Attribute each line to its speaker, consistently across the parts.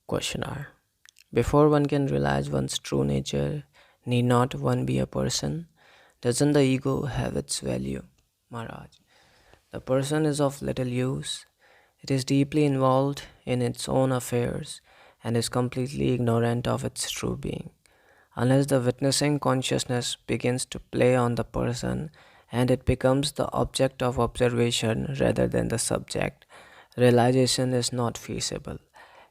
Speaker 1: Questioner. Before one can realize one's true nature, need not one be a person? Doesn't the ego have its value? Maharaj. The person is of little use. It is deeply involved in its own affairs and is completely ignorant of its true being. Unless the witnessing consciousness begins to play on the person and it becomes the object of observation rather than the subject, realization is not feasible.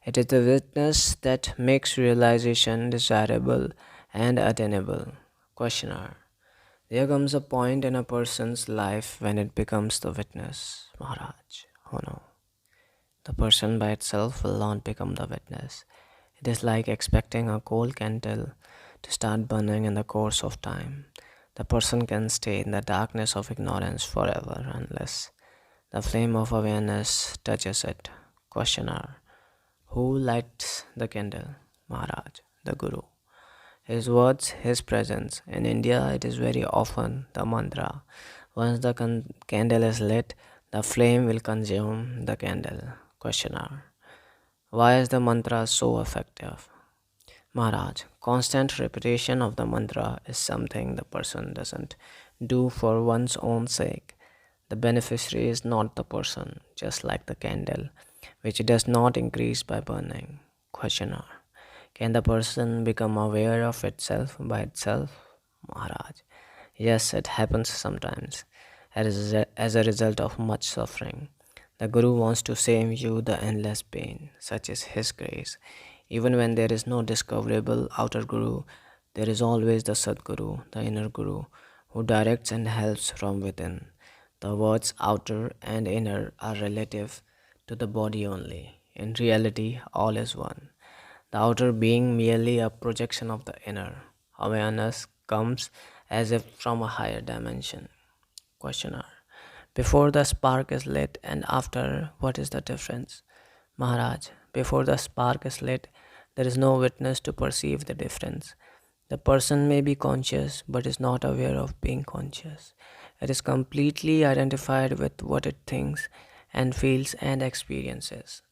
Speaker 1: It is the witness that makes realization desirable and attainable. Questioner. There comes a point in a person's life when it becomes the witness. Maharaj. Oh no. The person by itself will not become the witness. It is like expecting a coal candle to start burning in the course of time. The person can stay in the darkness of ignorance forever unless the flame of awareness touches it. Questioner. Who lights the candle? Maharaj, the Guru. His words, his presence. In India, it is very often the mantra. Once the candle is lit, the flame will consume the candle. Questioner. Why is the mantra so effective? Maharaj, constant repetition of the mantra is something the person doesn't do for one's own sake. The beneficiary is not the person, just like the candle, which does not increase by burning. Questioner. Can the person become aware of itself by itself? Maharaj. Yes, it happens sometimes, as a result of much suffering. The Guru wants to save you the endless pain, such is his grace. Even when there is no discoverable outer Guru, there is always the Sadguru, the inner Guru, who directs and helps from within. The words outer and inner are relative to the body only. In reality, all is one. The outer being merely a projection of the inner. Awareness comes as if from a higher dimension. Questioner. Before the spark is lit and after, what is the difference? Maharaj, before the spark is lit, there is no witness to perceive the difference. The person may be conscious but is not aware of being conscious. It is completely identified with what it thinks and feels and experiences.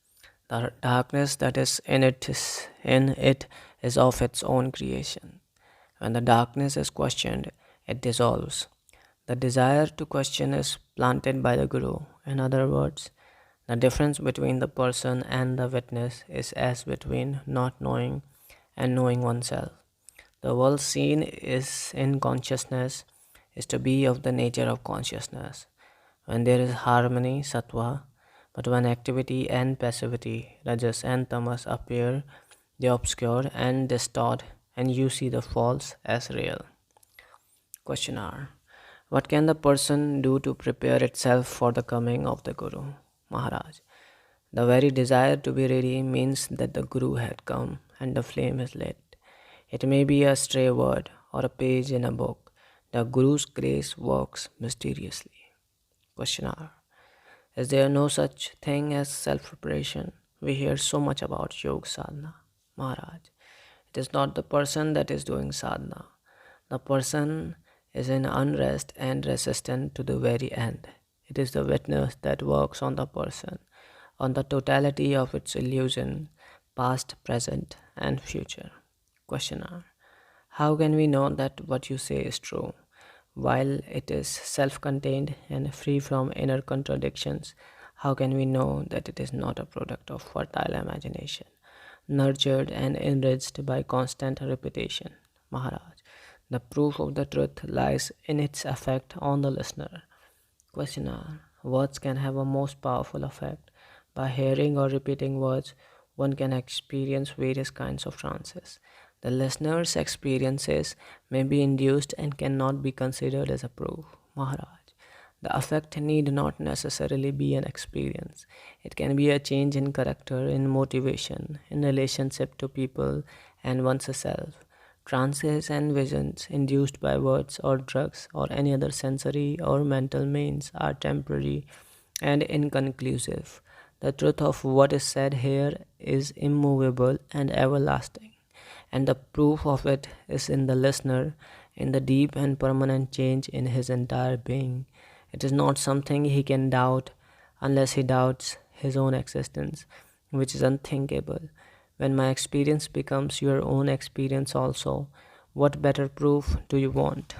Speaker 1: The darkness that is in it is of its own creation. When the darkness is questioned, it dissolves. The desire to question is planted by the Guru. In other words, the difference between the person and the witness is as between not knowing and knowing oneself. The world seen is in consciousness is to be of the nature of consciousness. When there is harmony, sattva, but when activity and passivity, rajas and tamas appear, they obscure and distort, and you see the false as real. Questioner. What can the person do to prepare itself for the coming of the Guru? Maharaj. The very desire to be ready means that the Guru had come and the flame is lit. It may be a stray word or a page in a book. The Guru's grace works mysteriously. Questioner. Is there no such thing as self-preparation? We hear so much about yoga sadhana. Maharaj. It is not the person that is doing sadhana. The person is in unrest and resistant to the very end. It is the witness that works on the person, on the totality of its illusion, past, present, and future. Questioner. How can we know that what you say is true? While it is self-contained and free from inner contradictions, how can we know that it is not a product of fertile imagination, nurtured and enriched by constant repetition? Maharaj. The proof of the truth lies in its effect on the listener. Questioner. Words can have a most powerful effect. By hearing or repeating words, one can experience various kinds of trances. The listener's experiences may be induced and cannot be considered as a proof. Maharaj. The effect need not necessarily be an experience. It can be a change in character, in motivation, in relationship to people and one's self. Trances and visions induced by words or drugs or any other sensory or mental means are temporary and inconclusive. The truth of what is said here is immovable and everlasting, and the proof of it is in the listener, in the deep and permanent change in his entire being. It is not something he can doubt unless he doubts his own existence, which is unthinkable. When my experience becomes your own experience, also, what better proof do you want?